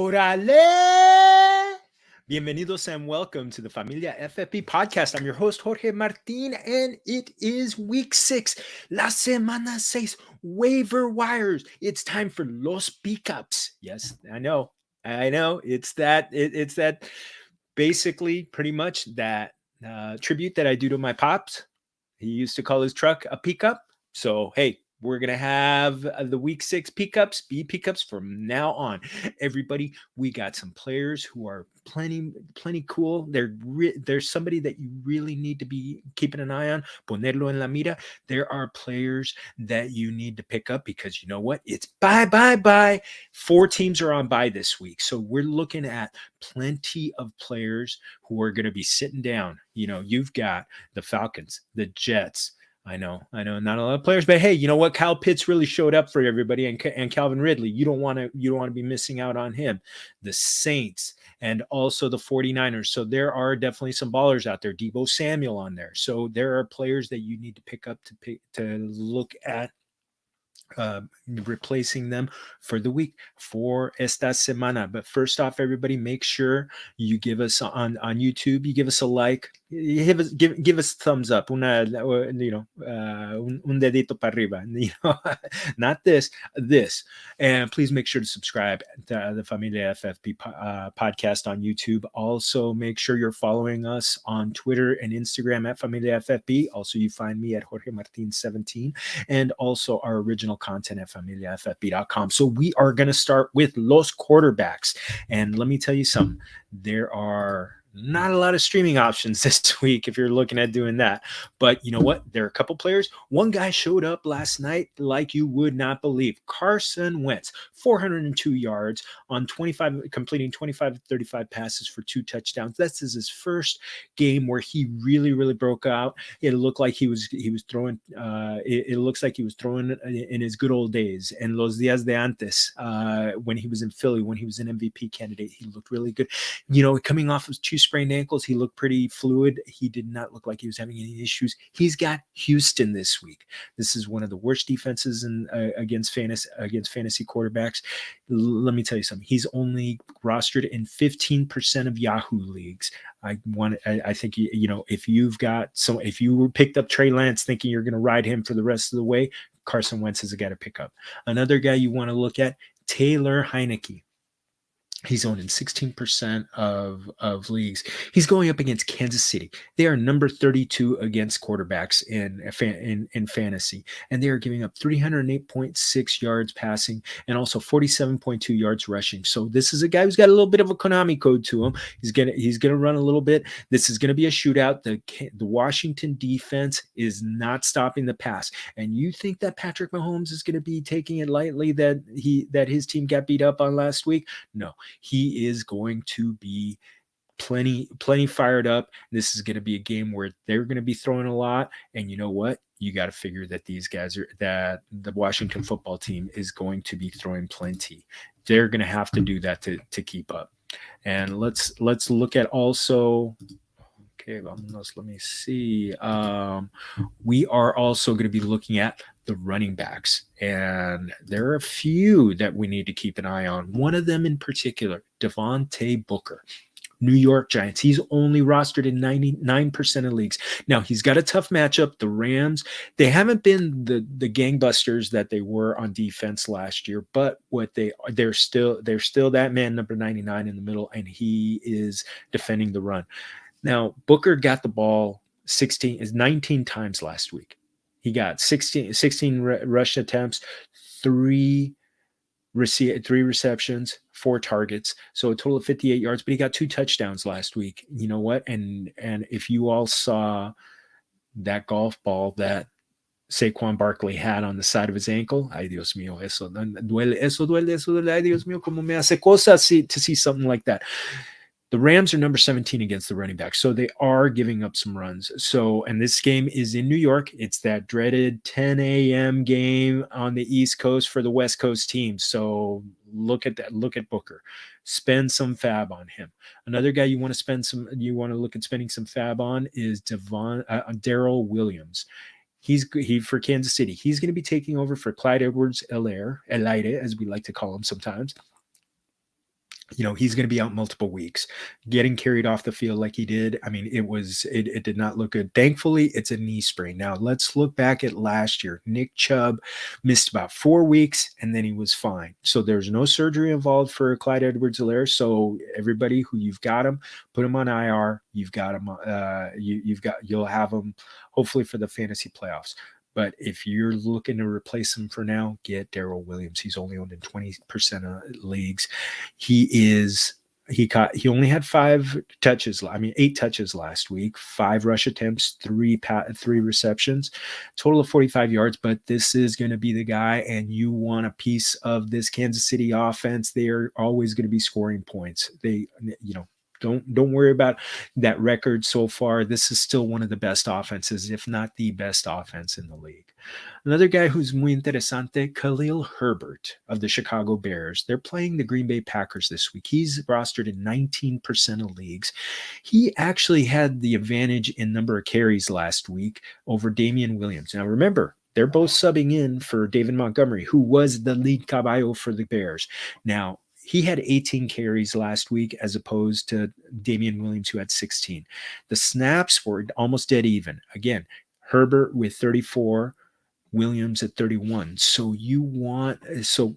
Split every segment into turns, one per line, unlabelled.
Órale! Bienvenidos and welcome to the Familia FFB podcast. I'm your host, Jorge Martin, and it is week 6, la semana 6, waiver wires. It's time for los Peekups. Yes, I know. It's that basically pretty much that tribute that I do to my pops. He used to call his truck a Peekup. So, hey, we're going to have the week 6 Peekups be Peekups from now on. Everybody, we got some players who are plenty cool. There's somebody that you really need to be keeping an eye on. Ponerlo en la mira. There are players that you need to pick up because you know what? It's bye. 4 teams are on bye this week. So we're looking at plenty of players who are going to be sitting down. You know, you've got the Falcons, the Jets. I know, not a lot of players, but hey, you know what? Kyle Pitts really showed up for everybody, and Calvin Ridley. You don't want to be missing out on him. The Saints and also the 49ers. So there are definitely some ballers out there. Deebo Samuel on there. So there are players that you need to pick up to look at. Replacing them for the week for esta semana. But first off, everybody, make sure you give us on YouTube. You give us a like. Give us thumbs up. Un dedito para arriba. Not this. And please make sure to subscribe to the Familia FFB podcast on YouTube. Also, make sure you're following us on Twitter and Instagram at Familia FFB. Also, you find me at Jorge Martin 17, and also our original content at familiafb.com. So we are going to start with los quarterbacks. And let me tell you something. There are not a lot of streaming options this week if you're looking at doing that. But you know what? There are a couple players. One guy showed up last night like you would not believe. Carson Wentz, 402 yards on completing 25 to 35 passes for 2 touchdowns. This is his first game where he really broke out. It looked like he was throwing. It looks like he was throwing in his good old days and los días de antes when he was in Philly, when he was an MVP candidate. He looked really good. You know, coming off of 2 sprained ankles, he looked pretty fluid. He did not look like he was having any issues. He's got Houston this week. This is one of the worst defenses against fantasy quarterbacks. Let me tell you something. He's only rostered in 15% of Yahoo leagues. I think if you picked up Trey Lance thinking you're going to ride him for the rest of the way, Carson Wentz is a guy to pick up. Another guy you want to look at, Taylor Heinecke. He's owned in 16% of leagues. He's going up against Kansas City. They are number 32 against quarterbacks in fantasy, and they are giving up 308.6 yards passing and also 47.2 yards rushing. So this is a guy who's got a little bit of a Konami code to him. He's gonna run a little bit. This is gonna be a shootout. The Washington defense is not stopping the pass, and you think that Patrick Mahomes is gonna be taking it lightly that his team got beat up on last week? No. He is going to be plenty fired up. This is going to be a game where they're going to be throwing a lot. And you know what? You got to figure that that the Washington football team is going to be throwing plenty. They're going to have to do that to keep up. And let's look at also. Okay, let me see. We are also going to be looking at the running backs, and there are a few that we need to keep an eye on. One of them in particular, Devontae Booker, New York Giants. He's only rostered in 99% of leagues. Now, he's got a tough matchup. The Rams, they haven't been the gangbusters that they were on defense last year, but they're still that man number 99 in the middle, and he is defending the run. Now, Booker got the ball 19 times last week. He got 16 rush attempts, 3 receptions, 4 targets, so a total of 58 yards, but he got 2 touchdowns last week. You know what? And if you all saw that golf ball that Saquon Barkley had on the side of his ankle, ay Dios mío, eso duele, ay Dios mío, como me hace cosas to see something like that. The Rams are number 17 against the running back, so they are giving up some runs. So, and this game is in New York. It's that dreaded 10 a.m. game on the East Coast for the West Coast team. So look at that. Look at Booker. Spend some fab on him. Another guy you want to look at spending some fab on is Daryl Williams. He for Kansas City. He's going to be taking over for Clyde Edwards-Helaire, as we like to call him sometimes. He's going to be out multiple weeks. Getting carried off the field like he did, I mean, it did not look good. Thankfully, it's a knee sprain. Now, let's look back at last year. Nick Chubb missed about 4 weeks, and then he was fine. So there's no surgery involved for Clyde Edwards-Helaire. So everybody who you've got him, put him on IR. You've got him. You'll have him hopefully for the fantasy playoffs. But if you're looking to replace him for now, get Daryl Williams. He's only owned in 20% of leagues. He only had 8 touches last week, 5 rush attempts, 3 receptions, total of 45 yards. But this is going to be the guy, and you want a piece of this Kansas City offense. They are always going to be scoring points. Don't worry about that record so far. This is still one of the best offenses, if not the best offense in the league. Another guy who's muy interesante, Khalil Herbert of the Chicago Bears. They're playing the Green Bay Packers this week. He's rostered in 19% of leagues. He actually had the advantage in number of carries last week over Damian Williams. Now remember, they're both subbing in for David Montgomery, who was the lead caballo for the Bears. Now, he had 18 carries last week as opposed to Damian Williams, who had 16. The snaps were almost dead even. Again, Herbert with 34, Williams at 31. So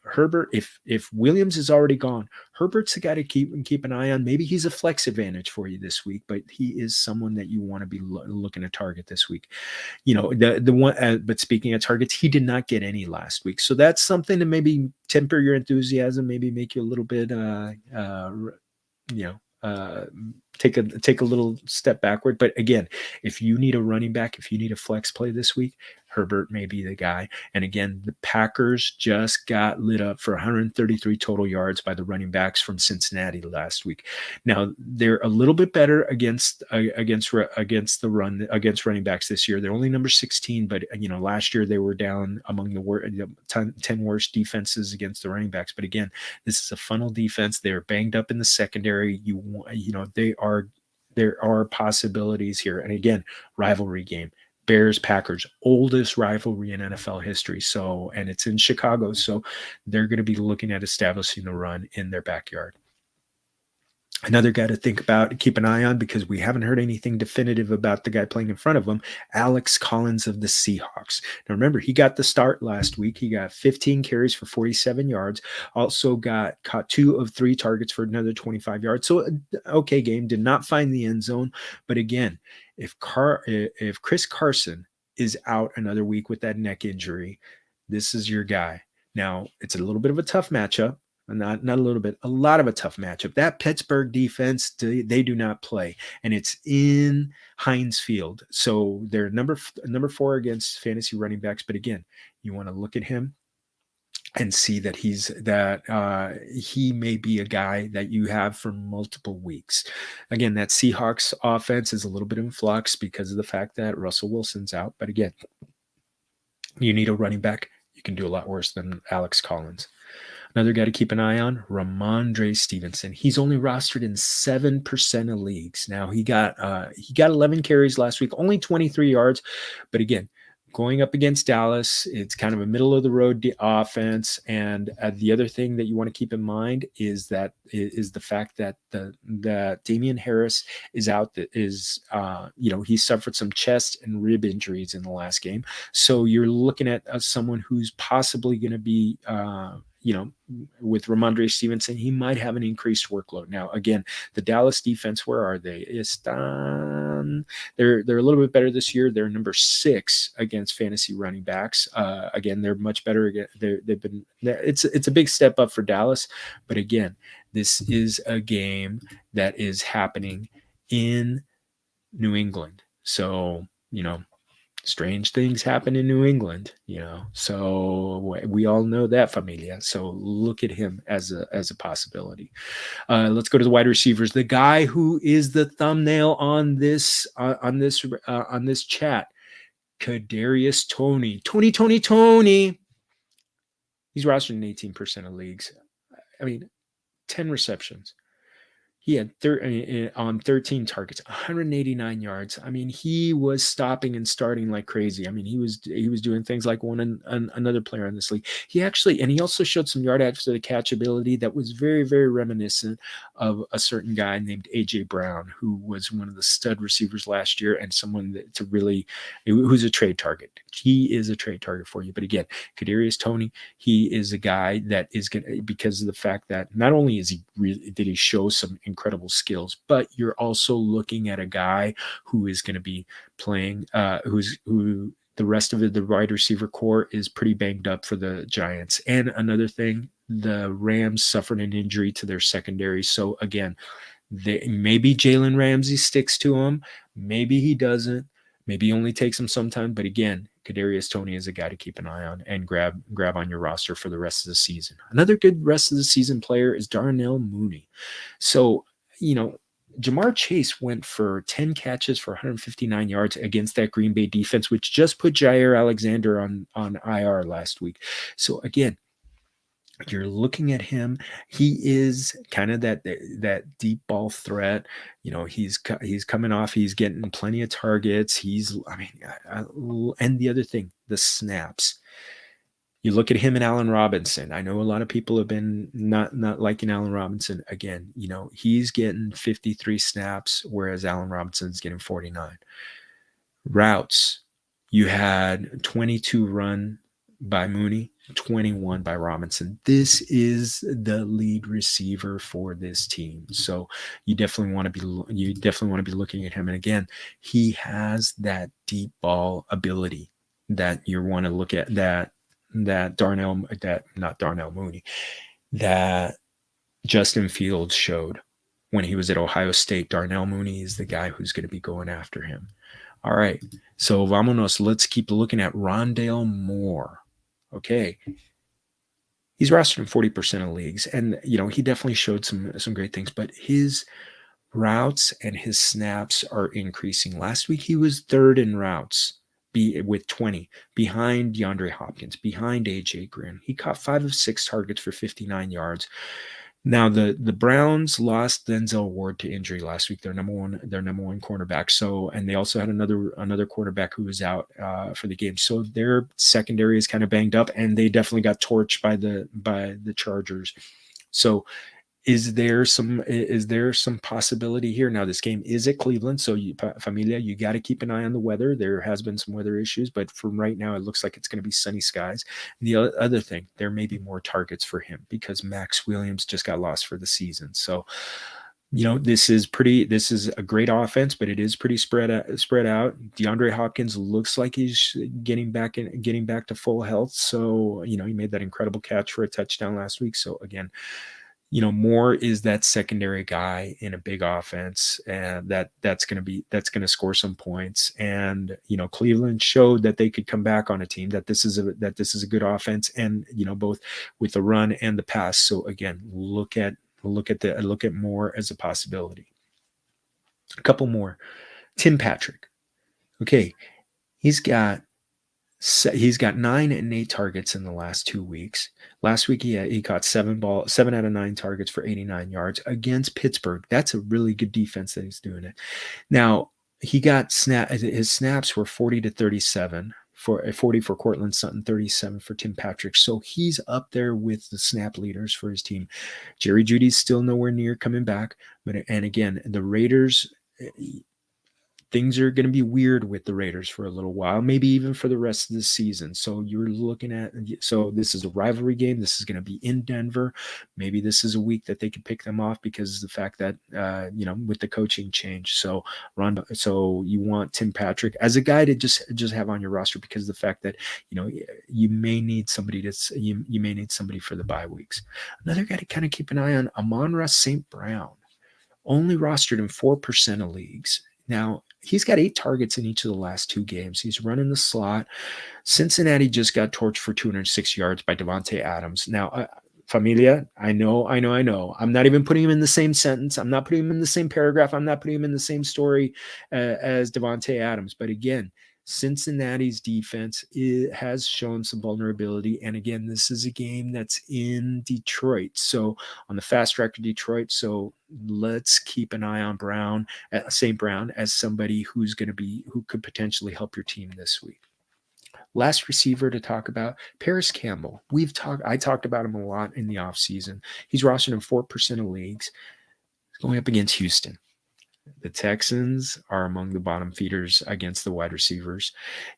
Herbert, if Williams is already gone, Herbert's the guy to keep an eye on. Maybe he's a flex advantage for you this week, but he is someone that you want to be looking to target this week. The one. But speaking of targets, he did not get any last week, so that's something to maybe temper your enthusiasm, maybe make you a little bit, take a little step backward. But again, if you need a running back, if you need a flex play this week, Herbert may be the guy. And again, the Packers just got lit up for 133 total yards by the running backs from Cincinnati last week. Now they're a little bit better against running backs this year. They're only number 16, but last year they were down among the 10 worst defenses against the running backs. But again, this is a funnel defense. They're banged up in the secondary. There are possibilities here. And again, rivalry game. Bears Packers, oldest rivalry in NFL history. And it's in Chicago, so they're going to be looking at establishing the run in their backyard. Another guy to think about, keep an eye on, because we haven't heard anything definitive about the guy playing in front of him, Alex Collins of the Seahawks. Now remember, he got the start last week. He got 15 carries for 47 yards. Also caught 2 of 3 targets for another 25 yards. So okay game, did not find the end zone. But again, if Chris Carson is out another week with that neck injury, this is your guy. Now it's a little bit of a tough matchup. Not a little bit, a lot of a tough matchup. That Pittsburgh defense, they do not play, and it's in Heinz Field. So they're number 4 against fantasy running backs. But again, you want to look at him and see that he may be a guy that you have for multiple weeks. Again, that Seahawks offense is a little bit in flux because of the fact that Russell Wilson's out. But again, you need a running back. You can do a lot worse than Alex Collins. Another guy to keep an eye on, Romandre Stevenson. He's only rostered in 7% of leagues. Now he got 11 carries last week, only 23 yards. But again, going up against Dallas, it's kind of a middle of the road offense. And the other thing that you want to keep in mind is the fact that the Damian Harris is out. He suffered some chest and rib injuries in the last game. So you're looking at someone who's possibly going to be, with Romandre Stevenson, he might have an increased workload. Now, again, the Dallas defense, where are they? They're a little bit better this year. They're number 6 against fantasy running backs. Again, they're much better. It's a big step up for Dallas. But again, this is a game that is happening in New England. So, strange things happen in New England, so we all know that, Familia. So look at him as a possibility. Let's go to the wide receivers. The guy who is the thumbnail on this chat, Kadarius Toney. He's rostered in 18% of leagues. I mean, 10 receptions. He had on 13 targets, 189 yards. I mean, he was stopping and starting like crazy. I mean, he was doing things like another player in this league. He also showed some yard after the catch ability that was very, very reminiscent of a certain guy named AJ Brown, who was one of the stud receivers last year and someone who's a trade target. He is a trade target for you. But again, Kadarius Toney, he is a guy that is going to, because of the fact that not only did he show some incredible skills, but you're also looking at a guy who is going to be playing, who the rest of the wide receiver core is pretty banged up for the Giants. And another thing, the Rams suffered an injury to their secondary. So again, maybe Jalen Ramsey sticks to him, maybe he doesn't. Maybe he only takes him sometime, but again, Kadarius Toney is a guy to keep an eye on and grab on your roster for the rest of the season. Another good rest of the season player is Darnell Mooney. So, Jamar Chase went for 10 catches for 159 yards against that Green Bay defense, which just put Jair Alexander on IR last week. So again, you're looking at him. He is kind of that deep ball threat. He's coming off. He's getting plenty of targets. And the other thing, the snaps. You look at him and Allen Robinson. I know a lot of people have been not liking Allen Robinson. Again, he's getting 53 snaps, whereas Allen Robinson's getting 49. Routes, you had 22 run by Mooney, 21 by Robinson. This is the lead receiver for this team. So you definitely want to be looking at him. And again, he has that deep ball ability that you want to look at, not Darnell Mooney, that Justin Fields showed when he was at Ohio State. Darnell Mooney is the guy who's going to be going after him. All right. So vamonos, let's keep looking at Rondale Moore. Okay. He's rostered in 40% of leagues, and he definitely showed some great things, but his routes and his snaps are increasing. Last week he was third in routes with 20, behind DeAndre Hopkins, behind AJ Green. He caught 5 of 6 targets for 59 yards. Now the Browns lost Denzel Ward to injury last week. Their number one cornerback. So, and they also had another quarterback who was out for the game. So their secondary is kind of banged up, and they definitely got torched by the Chargers. So, is there some possibility here? Now this game is at Cleveland, so Familia, you got to keep an eye on the weather. There has been some weather issues, but from right now, it looks like it's going to be sunny skies. And the other thing, there may be more targets for him because Max Williams just got lost for the season. So, this is a great offense, but it is pretty spread out. DeAndre Hopkins looks like he's getting back to full health. So, he made that incredible catch for a touchdown last week. So again, Moore is that secondary guy in a big offense, and that's going to score some points. And Cleveland showed that they could come back on a team, that this is a good offense, and both with the run and the pass. So again, look at Moore as a possibility. A couple more. Tim Patrick. Okay, he's got 9 and 8 targets in the last 2 weeks. Last week he caught 7 out of 9 targets for 89 yards against Pittsburgh. That's a really good defense that he's doing it. Now he got his snaps were 40 to 37 for 40 for Cortland Sutton, 37 for Tim Patrick. So he's up there with the snap leaders for his team. Jerry Jeudy's still nowhere near coming back, and again, the Raiders, things are going to be weird with the Raiders for a little while, maybe even for the rest of the season. So this is a rivalry game. This is going to be in Denver. Maybe this is a week that they can pick them off because of the fact that, with the coaching change. So you want Tim Patrick as a guy to just have on your roster because of the fact that, you may need somebody you may need somebody for the bye weeks. Another guy to kind of keep an eye on, Amanra St. Brown, only rostered in 4% of leagues. Now, he's got 8 targets in each of the last 2 games. He's running the slot. Cincinnati just got torched for 206 yards by Devontae Adams. Now, Familia, I know. I'm not even putting him in the same sentence. I'm not putting him in the same paragraph. I'm not putting him in the same story as Devontae Adams. But again, Cincinnati's defense has shown some vulnerability. And again, this is a game that's in Detroit. So on the fast track to Detroit. So let's keep an eye on St. Brown as somebody who could potentially help your team this week. Last receiver to talk about, Paris Campbell. I talked about him a lot in the offseason. He's rostered in 4% of leagues. He's going up against Houston. The Texans are among the bottom feeders against the wide receivers.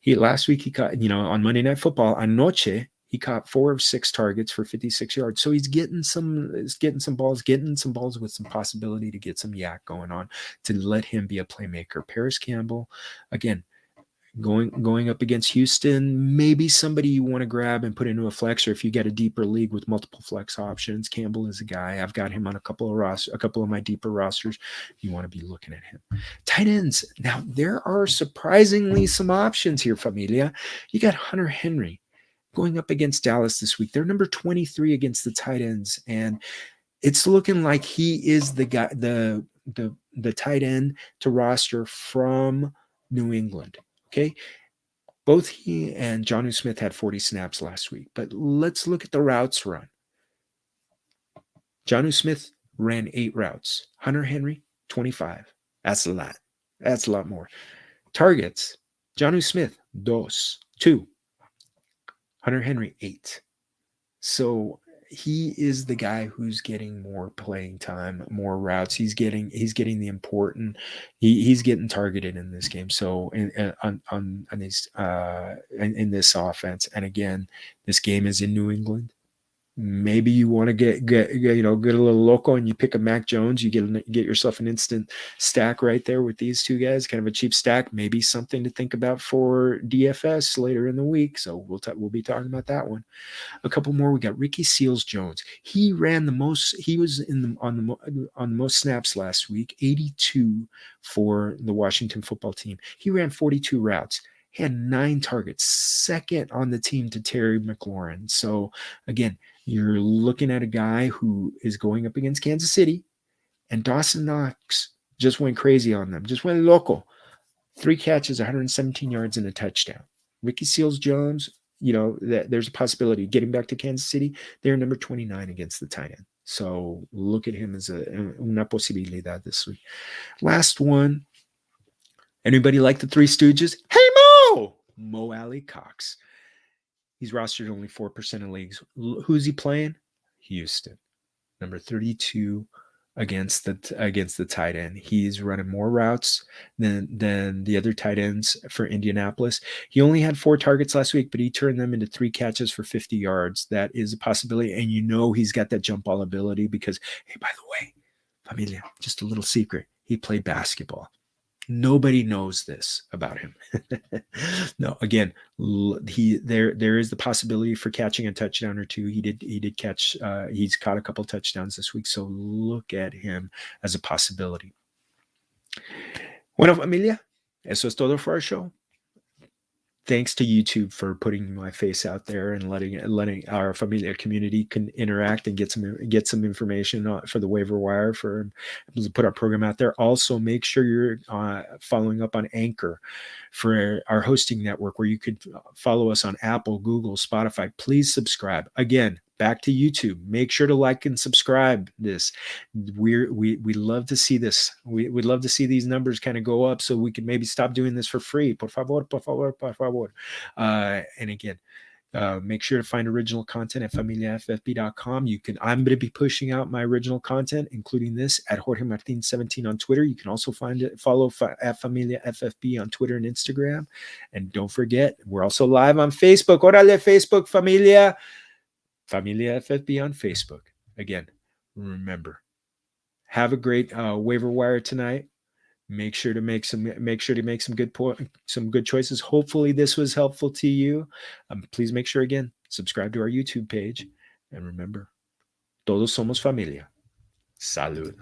Last week he caught, on Monday Night Football, anoche, he caught 4 of 6 targets for 56 yards. So he's getting some balls with some possibility to get some yak going on to let him be a playmaker. Paris Campbell, again, going up against Houston, maybe somebody you want to grab and put into a flex, or if you get a deeper league with multiple flex options, Campbell is a guy. I've got him on a couple of my deeper rosters. You want to be looking at him. Tight ends. Now, there are surprisingly some options here, Familia. You got Hunter Henry going up against Dallas this week. They're number 23 against the tight ends, and it's looking like he is the guy, the tight end to roster from New England. Okay, both he and Jonnu Smith had 40 snaps last week, but let's look at the routes run. Jonnu Smith ran 8 routes. Hunter Henry, 25. That's a lot. That's a lot more. Targets, Jonnu Smith, 2. Hunter Henry, 8. So he is the guy who's getting more playing time, more routes. He's getting the important. He's getting targeted in this game. So in this offense, and again, this game is in New England. Maybe you want to get a little local and you pick a Mac Jones. You get yourself an instant stack right there with these two guys, kind of a cheap stack. Maybe something to think about for DFS later in the week. So we'll be talking about that one. A couple more. We got Ricky Seals-Jones. He ran the most. He was on the most snaps last week, 82 for the Washington football team. He ran 42 routes. He had 9 targets, second on the team to Terry McLaurin. So again, you're looking at a guy who is going up against Kansas City, and Dawson Knox just went crazy on them, just went local. 3 catches, 117 yards, and a touchdown. Ricky Seals-Jones, there's a possibility of getting back to Kansas City. They're number 29 against the tight end. So look at him as una posibilidad this week. Last one. Anybody like the Three Stooges? Hey, Mo Alley Cox. He's rostered only 4% of leagues. Who's he playing? Houston, number 32 against the tight end. He's running more routes than the other tight ends for Indianapolis. He only had 4 targets last week, but he turned them into 3 catches for 50 yards. That is a possibility, and he's got that jump ball ability because, hey, by the way, Familia, just a little secret. He played basketball. Nobody knows this about him. No, again, there is the possibility for catching a touchdown or 2. He did catch. He's caught a couple touchdowns this week, so look at him as a possibility. Bueno, familia, eso es todo for our show. Thanks to YouTube for putting my face out there and letting our Familia community can interact and get some information for the waiver wire for to put our program out there. Also, make sure you're following up on Anchor for our hosting network, where you could follow us on Apple, Google, Spotify. Please subscribe. Again, back to YouTube. Make sure to like and subscribe this. We love to see this. We'd love to see these numbers kind of go up so we can maybe stop doing this for free. Por favor, por favor, por favor. And again, make sure to find original content at familiaffb.com. I'm going to be pushing out my original content, including this, at Jorge Martin 17 on Twitter. You can also follow at Familia FFB on Twitter and Instagram. And don't forget, we're also live on Facebook. Órale, Facebook, Familia. Familia FFB on Facebook. Again, remember, have a great waiver wire tonight. Make sure to make some good choices. Hopefully this was helpful to you. Please make sure, again, subscribe to our YouTube page. And remember, todos somos familia. Salud.